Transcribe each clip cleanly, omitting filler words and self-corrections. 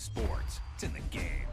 sports. It's in the game.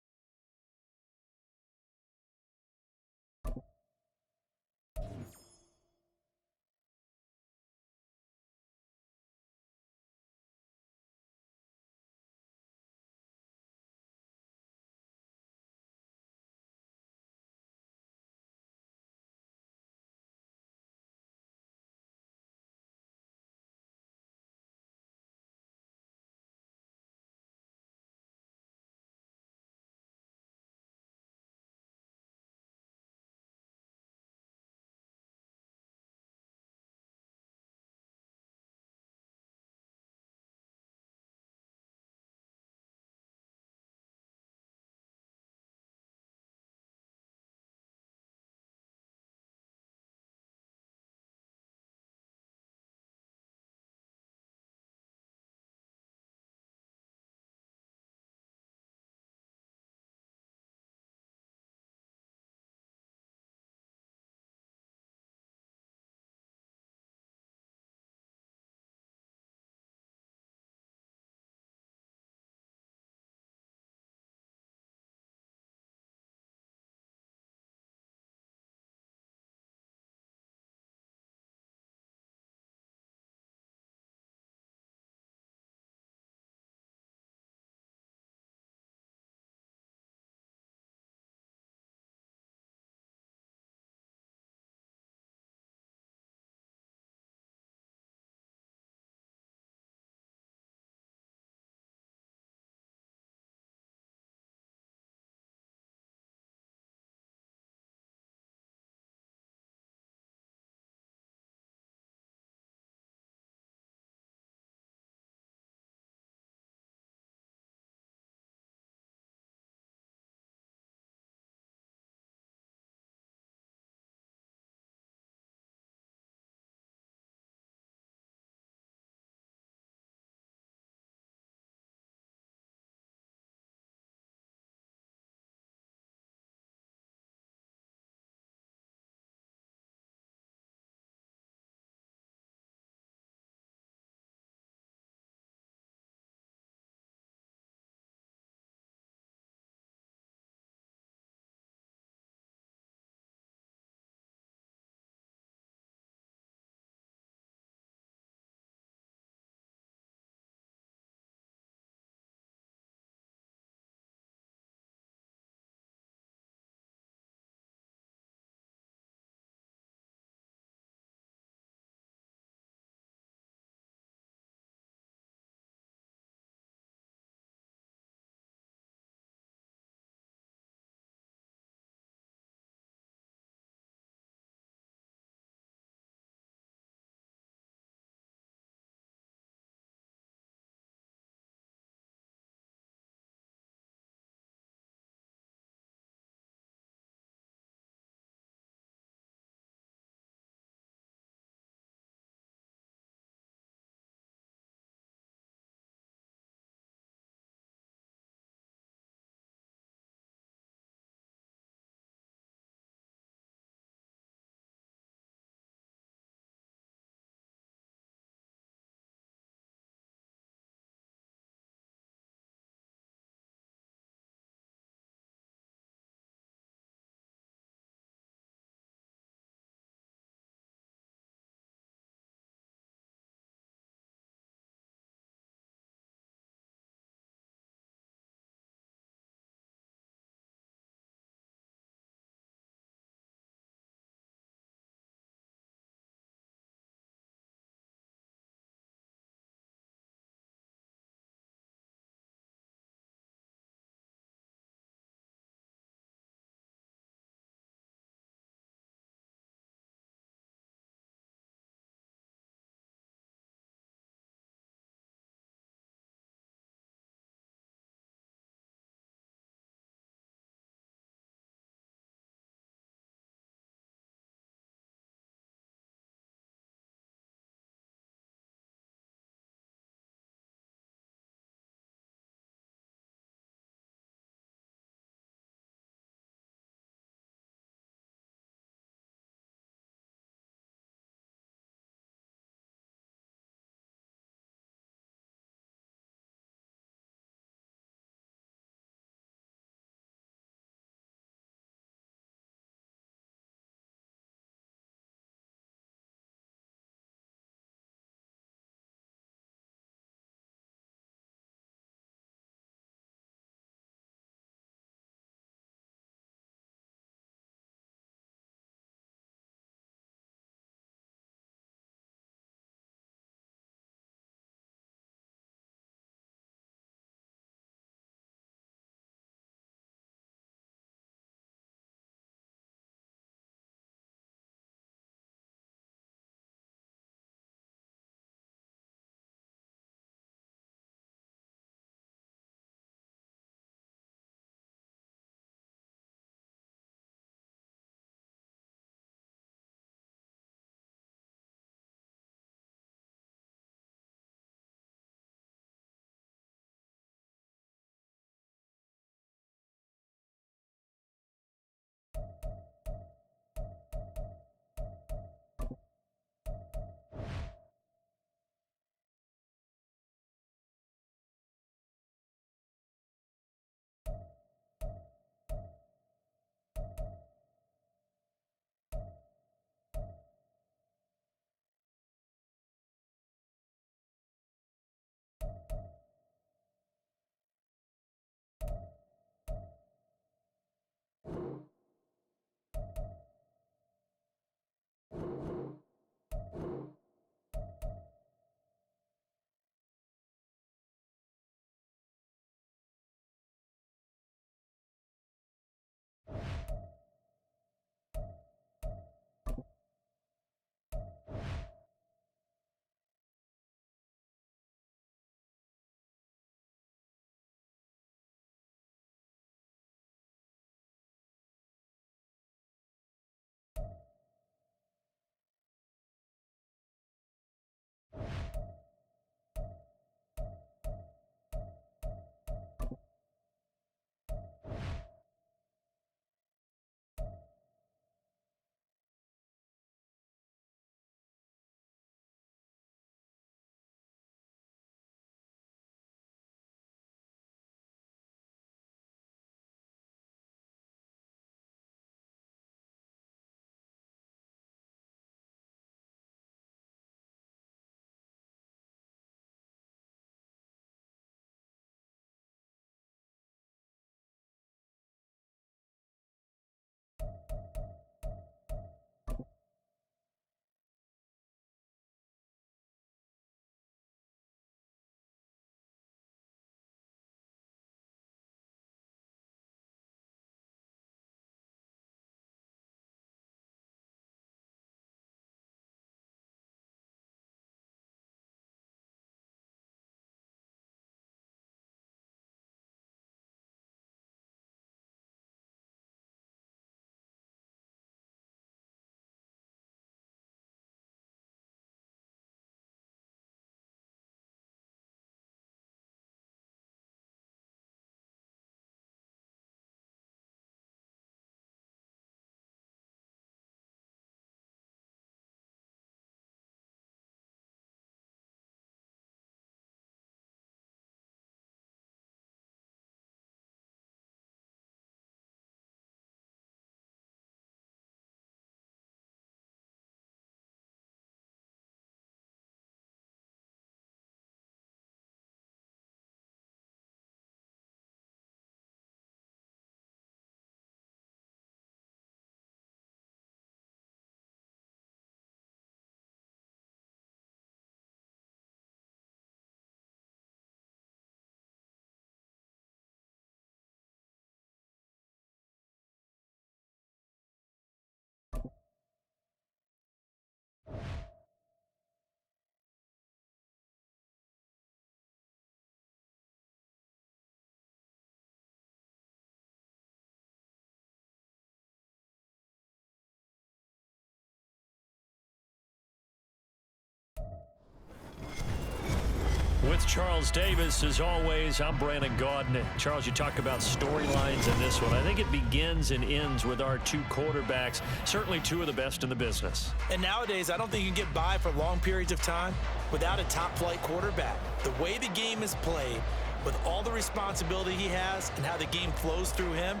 With Charles Davis, as always, I'm Brandon Gaudin. Charles, you talk about storylines in this one. I think it begins and ends with our two quarterbacks, certainly two of the best in the business. And nowadays, I don't think you can get by for long periods of time without a top-flight quarterback. The way the game is played, with all the responsibility he has and how the game flows through him,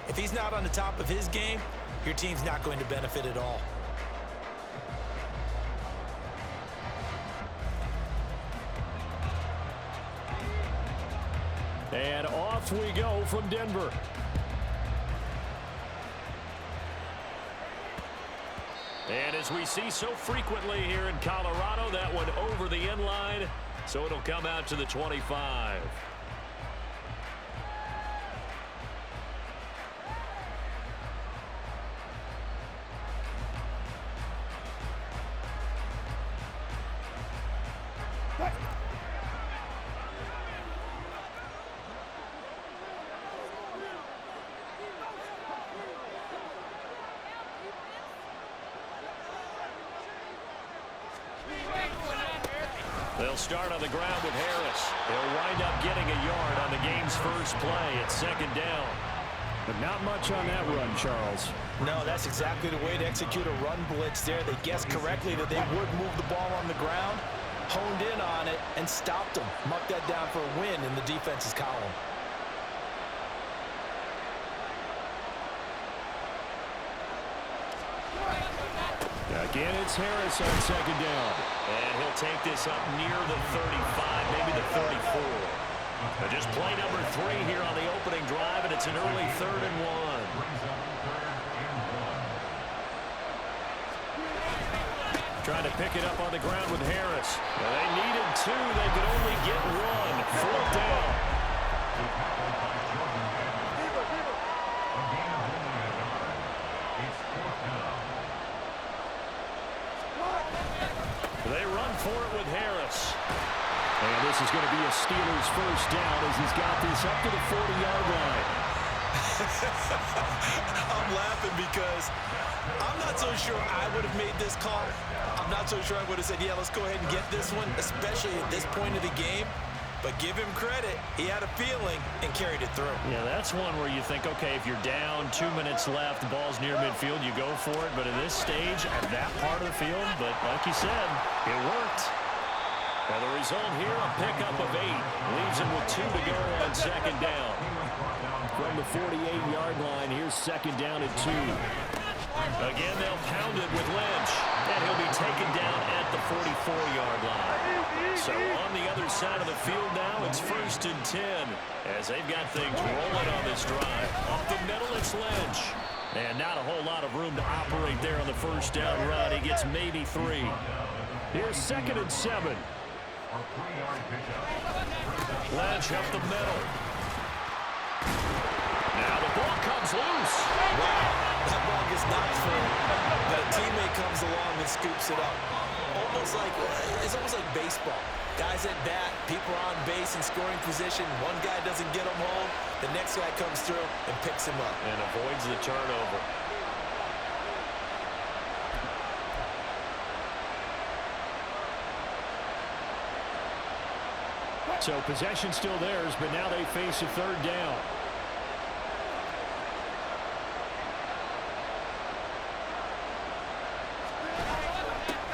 if he's not on the top of his game, your team's not going to benefit at all. And off we go from Denver. And as we see so frequently here in Colorado, that one over the end line, so it'll come out to the 25. They'll start on the ground with Harris. He'll wind up getting a yard on the game's first play. It's second down. But not much on that run, Charles. No, that's exactly the way to execute a run blitz there. They guessed correctly that they would move the ball on the ground, honed in on it, and stopped them. Mark that down for a win in the defense's column. Again, it's Harris on second down. And he'll take this up near the 35, maybe the 34. But just play number 3 here on the opening drive, and it's an early 3rd and 1. Trying to pick it up on the ground with Harris. Well, they needed 2. They could only get 1. 4th down. They run for it with Harris. And this is going to be a Steelers first down as he's got this up to the 40-yard line. I'm laughing because I'm not so sure I would have made this call. I'm not so sure I would have said, yeah, let's go ahead and get this one, especially at this point of the game. But give him credit. He had a feeling and carried it through. Yeah, that's one where you think, okay, if you're down, 2 minutes left, the ball's near midfield, you go for it. But at this stage, at that part of the field, but like you said, it worked. And the result here, a pickup of 8. Leaves him with 2 to go on second down. From the 48-yard line, here's second down and 2. Again, they'll pound it with Lynch. And he'll be taken down at the 44-yard line. So on the other side of the field now, it's 1st and 10. As they've got things rolling on this drive. Up the middle, it's Lynch. And not a whole lot of room to operate there on the first down run. He gets maybe 3. Here's 2nd and 7. Lynch up the middle. Now the ball comes loose. Wow, that ball gets knocked free. But a teammate comes along and scoops it up. It's almost like baseball. Guys at bat, people are on base in scoring position. One guy doesn't get him home. The next guy comes through and picks him up. And avoids the turnover. So possession still theirs, but now they face a 3rd down.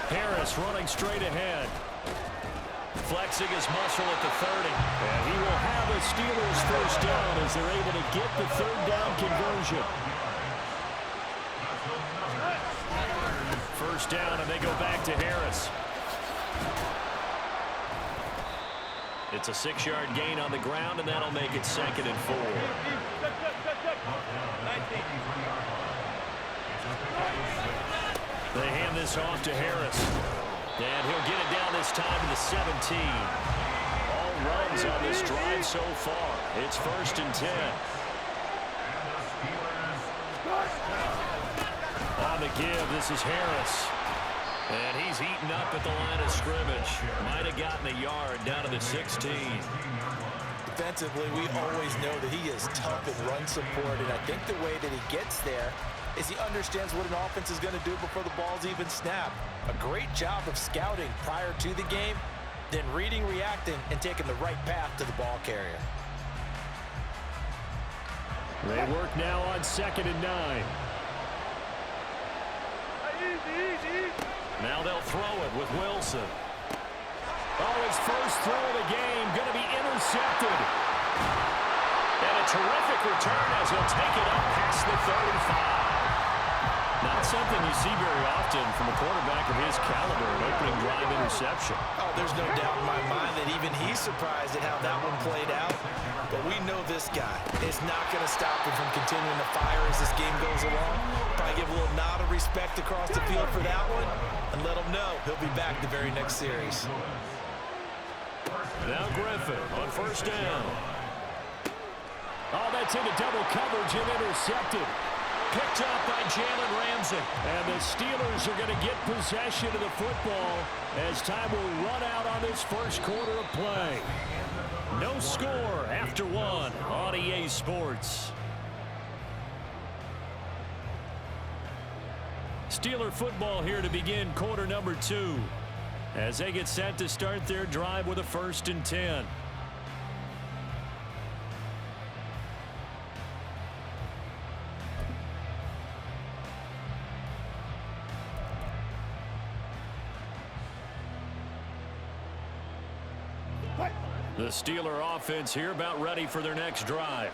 Harris running straight ahead. Flexing his muscle at the 30. And he will have a Steelers first down as they're able to get the 3rd down conversion. First down, and they go back to Harris. It's a 6-yard gain on the ground, and that'll make it 2nd and 4. They hand this off to Harris. And he'll get it down this time to the 17. All runs on this drive so far. It's 1st and 10. On the give, this is Harris. And he's eaten up at the line of scrimmage. Might have gotten a yard down to the 16. Defensively, we always know that he is tough in run support, and I think the way that he gets there is he understands what an offense is going to do before the ball's even snapped. A great job of scouting prior to the game, then reading, reacting, and taking the right path to the ball carrier. They work now on 2nd and 9. Now they'll throw it with Wilson. Oh, his first throw of the game going to be intercepted. And a terrific return as he'll take it up past the 35. Not something you see very often from a quarterback of his caliber, an opening drive interception. Oh, there's no doubt in my mind that even he's surprised at how that one played out. But we know this guy is not going to stop him from continuing to fire as this game goes along. Probably give a little nod of respect across the field for that one and let him know he'll be back the very next series. Now Griffin on first down. Oh, that's into double coverage and intercepted. Picked up by Jalen Ramsey. And the Steelers are going to get possession of the football as time will run out on this first quarter of play. No score after one on EA Sports. Steeler football here to begin quarter number 2 as they get set to start their drive with a 1st and 10. The Steeler offense here about ready for their next drive.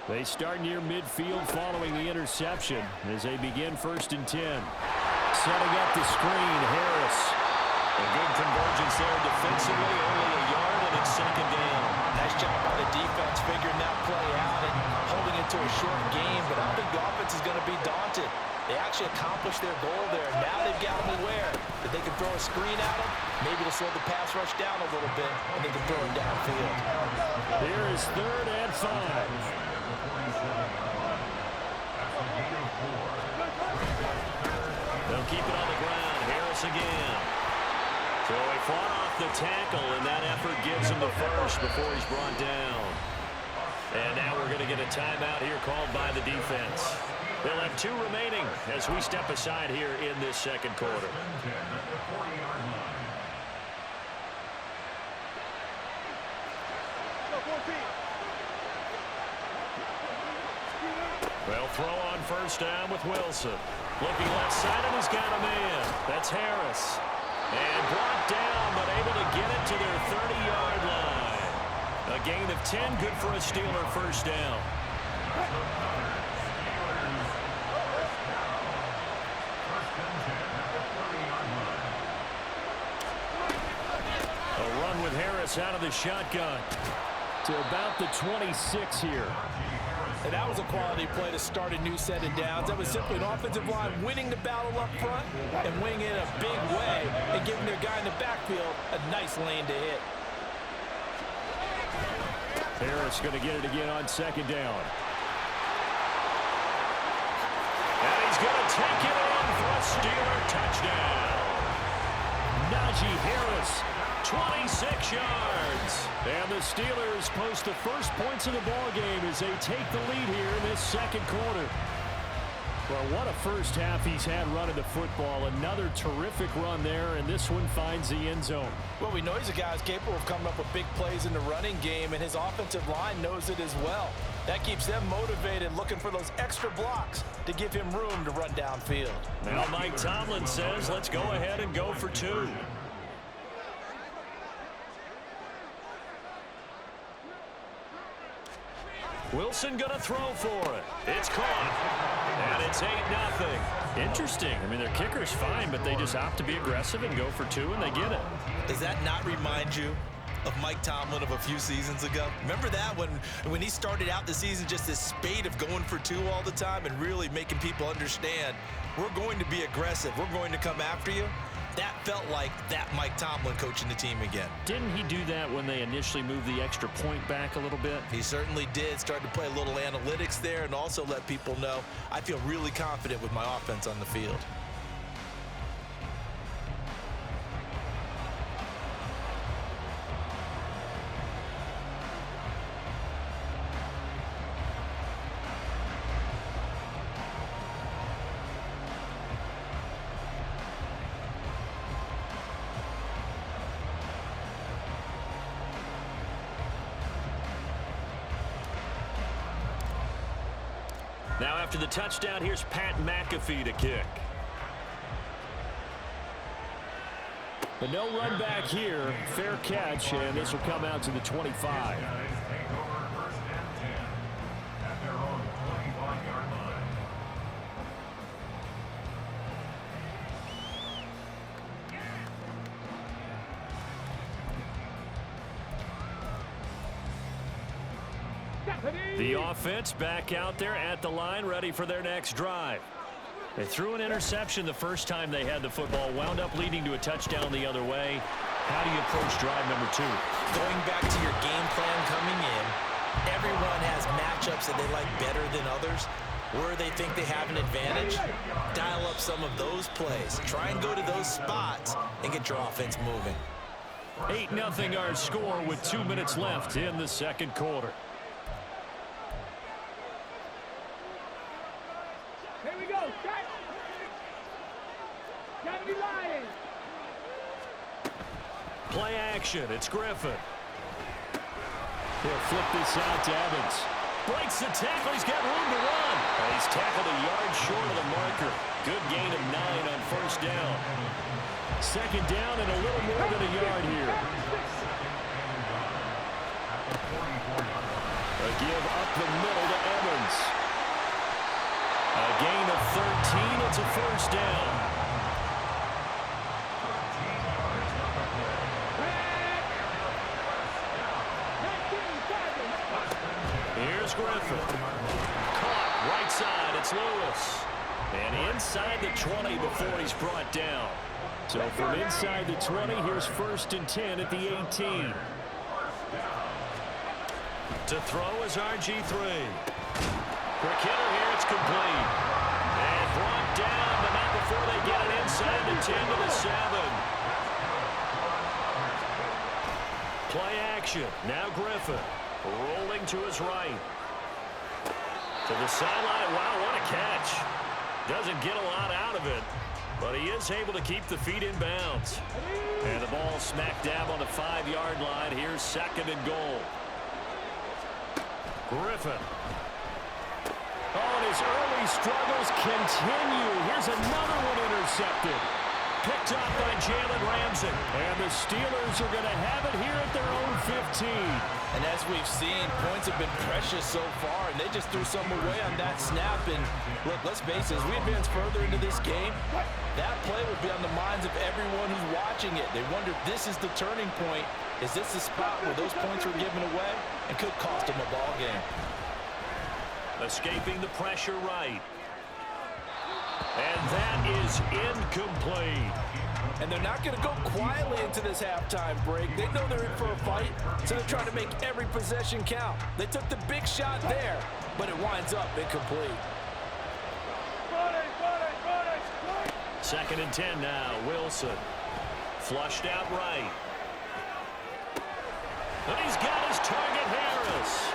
They start near midfield following the interception as they begin 1st and 10. Setting up the screen, Harris. A good convergence there defensively, only a yard, and it's 2nd down. Nice job by the defense figuring that play out and holding it to a short game, but I don't think the offense is going to be daunted. They actually accomplished their goal there. Now they've got them aware that they can throw a screen at them. Maybe they'll slow the pass rush down a little bit, and they can throw it downfield. Here is 3rd and 5. They'll keep it on the ground. Harris again. So he fought off the tackle, and that effort gives him the first before he's brought down. And now we're going to get a timeout here called by the defense. They'll have 2 remaining as we step aside here in this 2nd quarter. They'll throw on first down with Wilson. Looking left side, and he's got a man. That's Harris. And brought down, but able to get it to their 30-yard line. A gain of 10, good for a Steeler first down. A run with Harris out of the shotgun to about the 26 here. And that was a quality play to start a new set of downs. That was simply an offensive line winning the battle up front and winning it in a big way and giving their guy in the backfield a nice lane to hit. Harris going to get it again on 2nd down. And he's going to take it in for a Steeler touchdown. Najee Harris, 26 yards. And the Steelers post the first points of the ball game as they take the lead here in this 2nd quarter. Well, what a first half he's had running the football. Another terrific run there, and this one finds the end zone. Well, we know he's a guy who's capable of coming up with big plays in the running game, and his offensive line knows it as well. That keeps them motivated, looking for those extra blocks to give him room to run downfield. Now Mike Tomlin says, let's go ahead and go for 2. Wilson going to throw for it. It's caught. And it's 8-0. Interesting. I mean, their kicker's fine, but they just opt to be aggressive and go for 2, and they get it. Does that not remind you of Mike Tomlin of a few seasons ago? Remember that when he started out the season, just this spate of going for 2 all the time and really making people understand, we're going to be aggressive. We're going to come after you. That felt like that Mike Tomlin coaching the team again. Didn't he do that when they initially moved the extra point back a little bit? He certainly did. Started to play a little analytics there and also let people know I feel really confident with my offense on the field. Now after the touchdown, here's Pat McAfee to kick. But no run back here. Fair catch, and this will come out to the 25. The offense back out there at the line, ready for their next drive. They threw an interception the first time they had the football, wound up leading to a touchdown the other way. How do you approach drive number 2? Going back to your game plan coming in, everyone has matchups that they like better than others. Where they think they have an advantage, dial up some of those plays. Try and go to those spots and get your offense moving. 8-0 our score with 2 minutes left in the second quarter. Here we go. Gotta be lying. Play action. It's Griffin. He'll flip this out to Evans. Breaks the tackle. He's got room to run. He's tackled a yard short of the marker. Good gain of 9 on first down. Second down and a little more than a yard here. A give up the middle to Evans. A gain of 13. It's a first down. Here's Griffin. Caught right side. It's Lewis. And inside the 20 before he's brought down. So from inside the 20, here's 1st and 10 at the 18. To throw is RG3. Quick hitter here, it's complete. And brought down, but not before they get it inside the 10 to the 7. Play action. Now Griffin. Rolling to his right. To the sideline. Wow, what a catch. Doesn't get a lot out of it, but he is able to keep the feet in bounds. And the ball smack dab on the 5-yard line. Here's 2nd and goal. Griffin. Oh, and his early struggles continue. Here's another one intercepted. Picked up by Jalen Ramsey. And the Steelers are going to have it here at their own 15. And as we've seen, points have been precious so far, and they just threw some away on that snap. And look, let's face it, as we advance further into this game, that play will be on the minds of everyone who's watching it. They wonder if this is the turning point. Is this the spot where those points were given away and could cost them a ball game? Escaping the pressure right. And that is incomplete. And they're not going to go quietly into this halftime break. They know they're in for a fight, so they're trying to make every possession count. They took the big shot there, but it winds up incomplete. 2nd and 10 now. Wilson. Flushed out right. And he's got his target, Harris.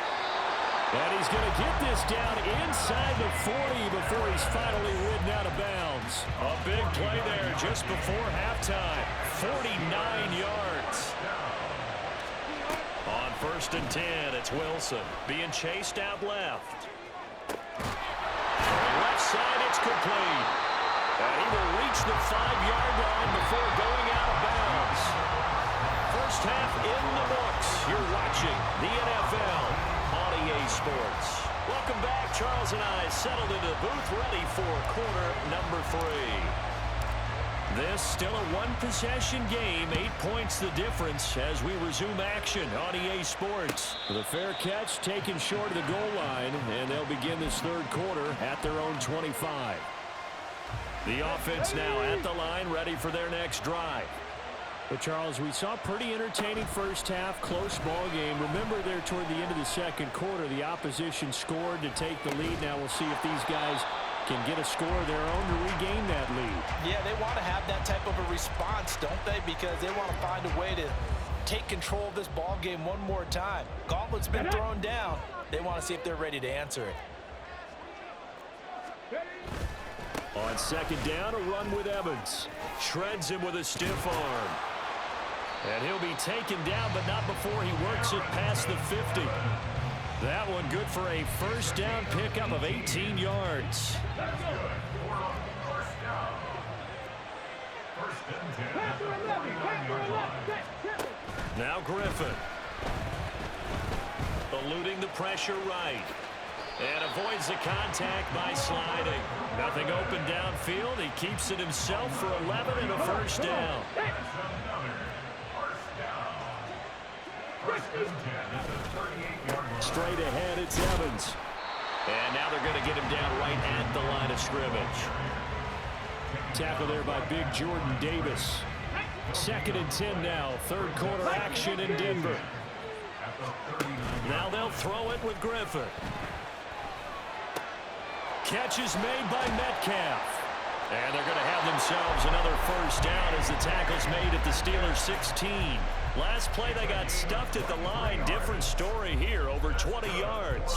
And he's going to get this down inside the 40 before he's finally ridden out of bounds. A big play there just before halftime. 49 yards. On 1st and 10, it's Wilson being chased out left. Left side, it's complete. And he will reach the 5-yard line before going out of bounds. First half in the books. You're watching the NFL. EA Sports. Welcome back. Charles and I settled into the booth ready for quarter number 3. This still a one-possession game. 8 points the difference as we resume action on EA Sports. The fair catch taken short of the goal line, and they'll begin this third quarter at their own 25. The offense now at the line, ready for their next drive. But, Charles, we saw a pretty entertaining first half, close ball game. Remember there toward the end of the second quarter, the opposition scored to take the lead. Now we'll see if these guys can get a score of their own to regain that lead. Yeah, they want to have that type of a response, don't they? Because they want to find a way to take control of this ball game one more time. Gauntlet's been thrown down. They want to see if they're ready to answer it. On 2nd down, a run with Evans. Shreds him with a stiff arm. And he'll be taken down, but not before he works it past the 50. That one good for a first down pickup of 18 yards. Now Griffin. Eluding the pressure right. And avoids the contact by sliding. Nothing open downfield. He keeps it himself for 11 and a first down. Straight ahead, it's Evans. And now they're going to get him down right at the line of scrimmage. Tackle there by big Jordan Davis. 2nd and 10 now. Third quarter action in Denver. Now they'll throw it with Griffin. Catch is made by Metcalf. And they're going to have themselves another first down as the tackle's made at the Steelers' 16. Last play they got stuffed at the line. Different story here, over 20 yards.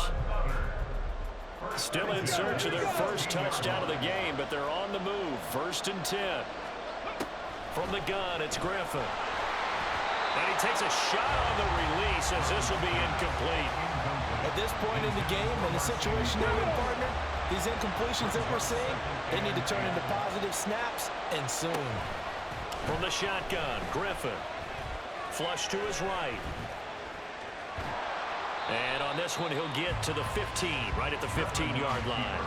Still in search of their first touchdown of the game, but they're on the move. 1st and 10. From the gun, it's Griffin. And he takes a shot on the release as this will be incomplete. At this point in the game and the situation they're in, partner, these incompletions that we're seeing, they need to turn into positive snaps, and soon. From the shotgun, Griffin. Flush to his right. And on this one, he'll get to the 15, right at the 15-yard line.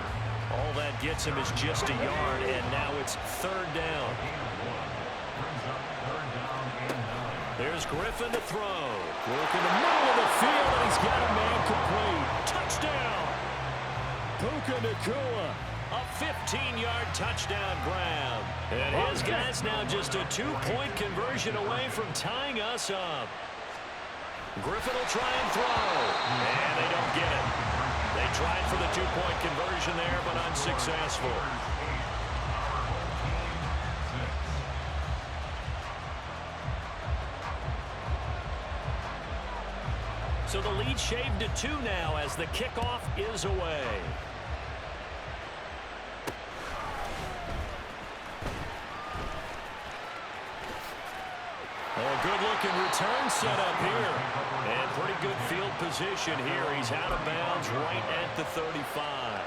All that gets him is just a yard, and now it's 3rd down. There's Griffin to throw. Work in the middle of the field, and he's got a man complete. Touchdown! Puka Nacua, a 15-yard touchdown grab. And his guys now just a 2-point conversion away from tying us up. Griffin will try and throw. And they don't get it. They tried for the 2-point conversion there, but unsuccessful. So the lead shaved to 2 now as the kickoff is away. Oh, good-looking return set up here. And pretty good field position here. He's out of bounds right at the 35.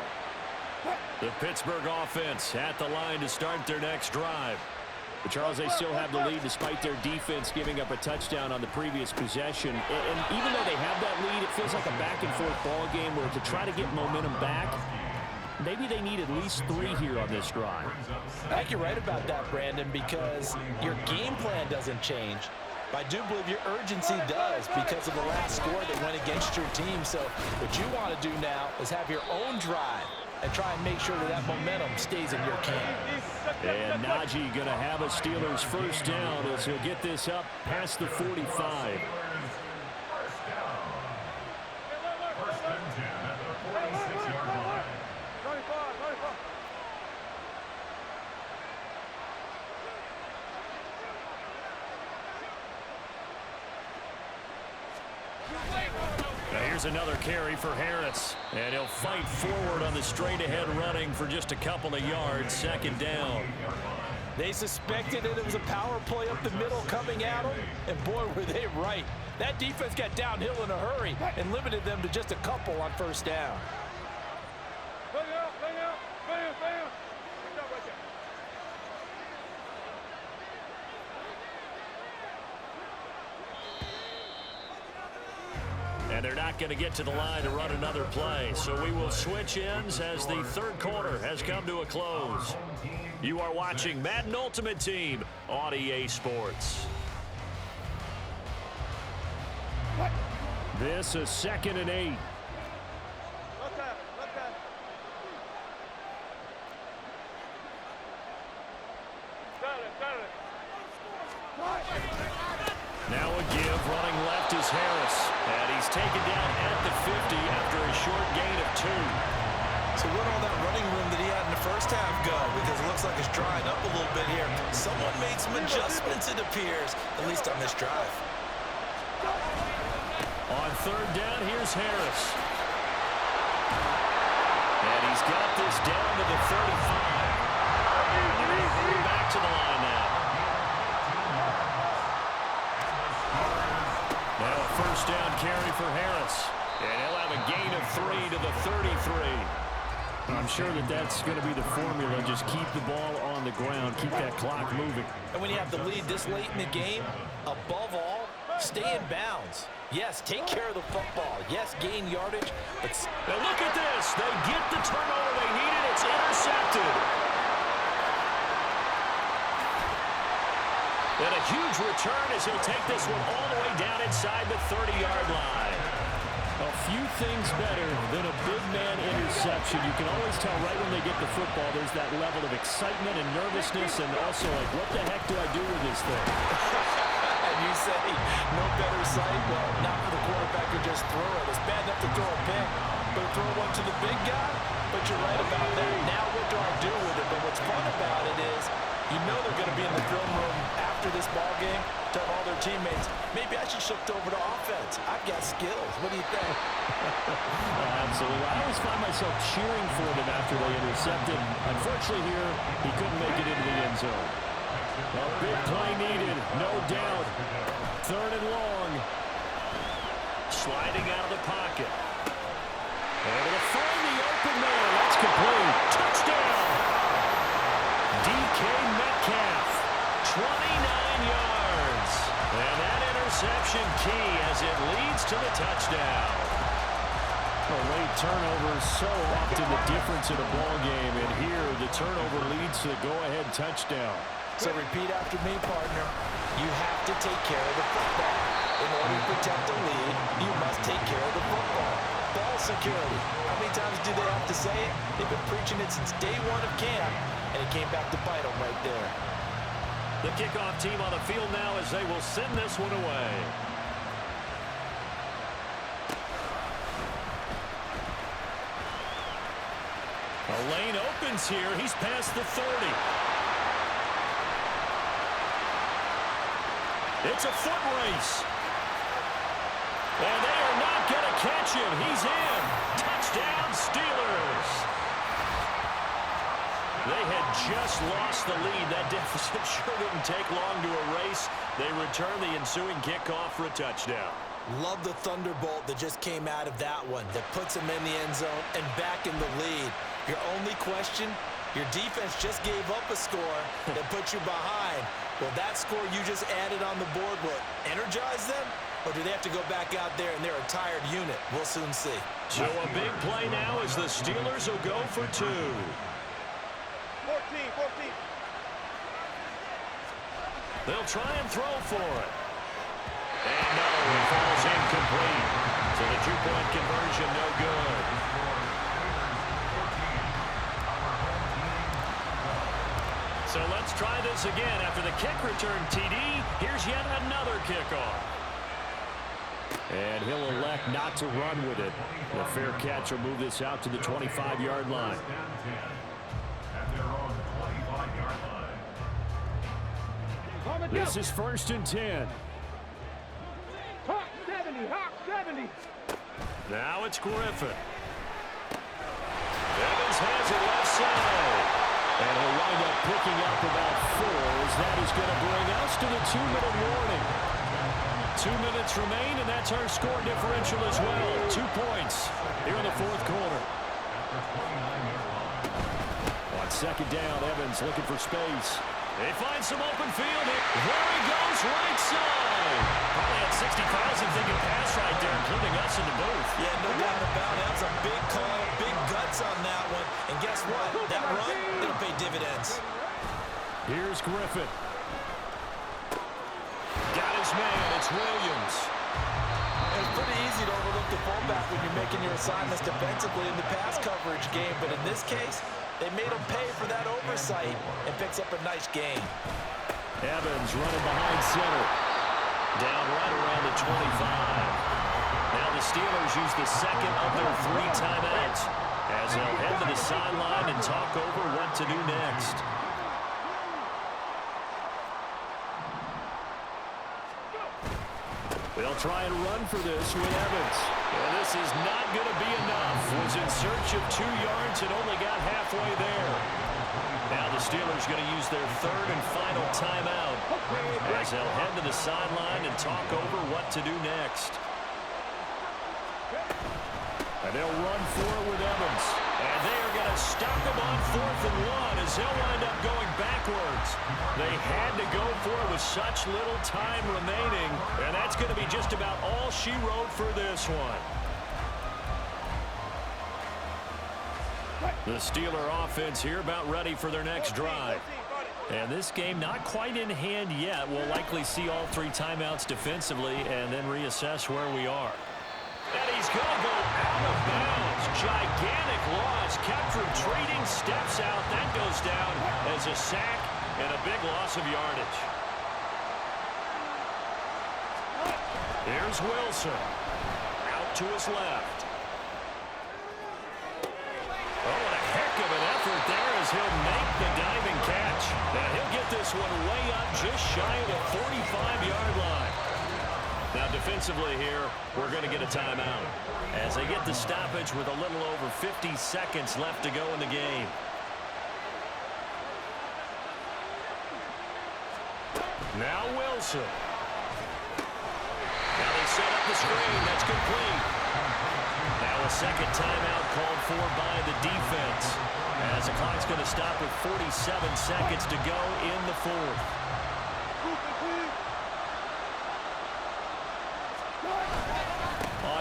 The Pittsburgh offense at the line to start their next drive. But Charles, they still have the lead despite their defense giving up a touchdown on the previous possession. And even though they have that lead, it feels like a back-and-forth ball game where to try to get momentum back, maybe they need at least 3 here on this drive. I think you're right about that, Brandon, because your game plan doesn't change. But I do believe your urgency does because of the last score that went against your team. So what you want to do now is have your own drive and try and make sure that that momentum stays in your camp. And Najee going to have a Steelers first down as he'll get this up past the 45. Now here's another carry for Harris. And he'll fight forward on the straight-ahead running for just a couple of yards. 2nd down. They suspected that it was a power play up the middle coming at them, and boy, were they right. That defense got downhill in a hurry and limited them to just a couple on 1st down. And they're not going to get to the line to run another play. So we will switch ends as the 3rd quarter has come to a close. You are watching Madden Ultimate Team on EA Sports. This is 2nd and 8. Now a give, running left is Harris. And he's taken down at the 50 after a short gain of 2. So where'd all that running room that he had in the first half go? Because it looks like it's drying up a little bit here. Someone made some adjustments, it appears, at least on this drive. On 3rd down, here's Harris. And he's got this down to the 35. And they're going to hurry back to the line now. Now a 1st down carry for Harris. And he'll have a gain of 3 to the 33. I'm sure that that's going to be the formula. Just keep the ball on the ground. Keep that clock moving. And when you have the lead this late in the game, above all, stay in bounds. Yes, take care of the football. Yes, gain yardage. But now look at this. They get the turnover they needed. It's intercepted. And a huge return as he'll take this one all the way down inside the 30-yard line. A few things better than a big man interception. You can always tell right when they get the football, there's that level of excitement and nervousness, and also like, what the heck do I do with this thing? And you say, no better sight? Well, not for the quarterback to just throw it. It's bad enough to throw a pick, but throw one to the big guy? But you're right about that. Now what do I do with it? But what's fun about it is, you know they're going to be in the film room after this ball game, tell all their teammates, maybe I should shift over to offense. I've got skills. What do you think? Absolutely. I always find myself cheering for them after they intercepted. Unfortunately here, he couldn't make it into the end zone. A big play needed, no doubt. 3rd and long. Sliding out of the pocket. Able to find the open man. That's complete. Touchdown. DK Metcalf, 29 yards. And that interception key as it leads to the touchdown. A late turnover is so often the difference in a ball game, and here the turnover leads to the go-ahead touchdown. So repeat after me, partner. You have to take care of the football. In order to protect the lead, you must take care of the football. Ball security. How many times do they have to say it? They've been preaching it since day one of camp, and it came back to bite them right there. The kickoff team on the field now as they will send this one away. A lane opens here. He's past the 30. It's a foot race. And they are not going to catch him. He's in. Touchdown, Steelers. They had just lost the lead. That deficit sure didn't take long to erase. They return the ensuing kickoff for a touchdown. Love the thunderbolt that just came out of that one that puts them in the end zone and back in the lead. Your only question, your defense just gave up a score that put you behind. Will that score you just added on the board will energize them? Or do they have to go back out there and they're a tired unit? We'll soon see. So a big play now as the Steelers will go for 2. 14. They'll try and throw for it. And no, it falls incomplete. So the 2-point conversion no good. So let's try this again. After the kick return TD, here's yet another kickoff. And he'll elect not to run with it. The fair catch will move this out to the 25-yard line. This is 1st and 10. Hawk 70, Hawk 70. Now it's Griffin. Evans has it left side. And he'll wind up picking up about 4 as that is going to bring us to the 2-minute warning. 2 minutes remain, and that's our score differential as well. 2 points here in the 4th quarter. On 2nd down, Evans looking for space. They find some open field here. There he goes, right side. Probably had 60,000 thinking pass right there, including us in the booth. Yeah, no doubt about it. That was a big call, big guts on that one. And guess what? That run, it'll pay dividends. Here's Griffin. Got his man. It's Williams. It's pretty easy to overlook the fullback when you're making your assignments defensively in the pass coverage game. But in this case, they made him pay for that oversight and picks up a nice gain. Evans running behind center. Down right around the 25. Now the Steelers use the second of their 3 timeouts as they'll head to the sideline and talk over what to do next. They'll try and run for this with Evans. And this is not going to be enough. Was in search of 2 yards and only got halfway there. Now the Steelers going to use their 3rd and final timeout as they'll head to the sideline and talk over what to do next. And they'll run for it with Evans. And they are going to stop him on 4th and 1 as they'll wind up going backwards. They had to go for it with such little time remaining, and that's going to be just about all she wrote for this one. The Steeler offense here about ready for their next drive. And this game not quite in hand yet. We'll likely see all 3 timeouts defensively and then reassess where we are. And he's going to go out of bounds. Gigantic loss. Kept retreating, steps out. That goes down as a sack and a big loss of yardage. Here's Wilson. Out to his left. Oh, what a heck of an effort there as he'll make the diving catch. And he'll get this one way up just shy of the 45-yard line. Now, defensively here, we're going to get a timeout as they get the stoppage with a little over 50 seconds left to go in the game. Now Wilson. Now they set up the screen. That's complete. Now a second timeout called for by the defense as the clock's going to stop with 47 seconds to go in the 4th.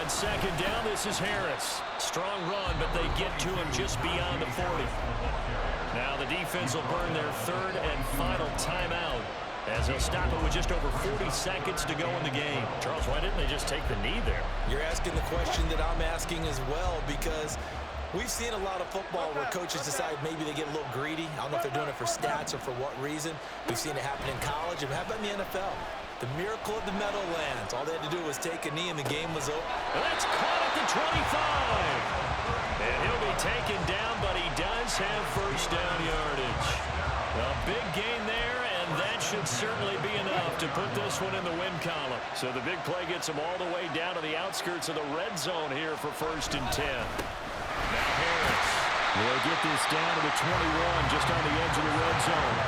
On second down, this is Harris. Strong run, but they get to him just beyond the 40. Now the defense will burn their 3rd and final timeout as they'll stop it with just over 40 seconds to go in the game. Charles, why didn't they just take the knee there? You're asking the question that I'm asking as well, because we've seen a lot of football where coaches decide maybe they get a little greedy. I don't know if they're doing it for stats or for what reason. We've seen it happen in college, and how about in the NFL? The miracle of the Meadowlands. All they had to do was take a knee, and the game was over. And that's caught at the 25. And he'll be taken down, but he does have first down yardage. A big gain there, and that should certainly be enough to put this one in the win column. So the big play gets them all the way down to the outskirts of the red zone here for 1st and 10. Now Harris. They'll get this down to the 21, just on the edge of the red zone.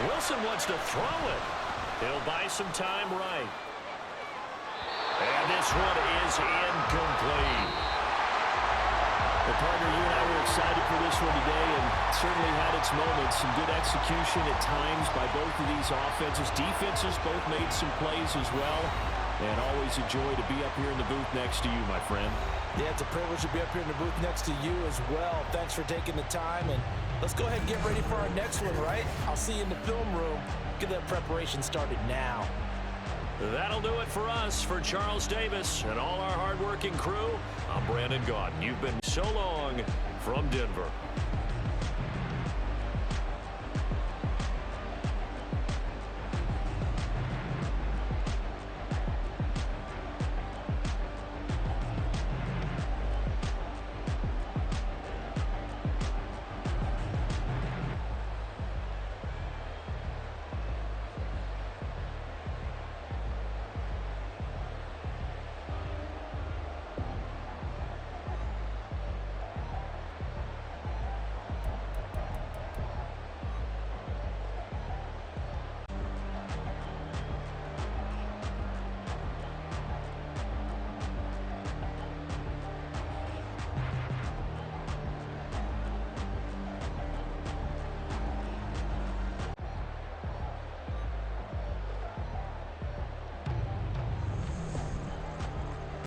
Wilson wants to throw it. He'll buy some time right. And this one is incomplete. Well, partner, you and I were excited for this one today, and certainly had its moments. Some good execution at times by both of these offenses. Defenses both made some plays as well. And always a joy to be up here in the booth next to you, my friend. Yeah, it's a privilege to be up here in the booth next to you as well. Thanks for taking the time, and let's go ahead and get ready for our next one, right? I'll see you in the film room. Get that preparation started now. That'll do it for us. For Charles Davis and all our hardworking crew, I'm Brandon Gaudin. You've been so long from Denver.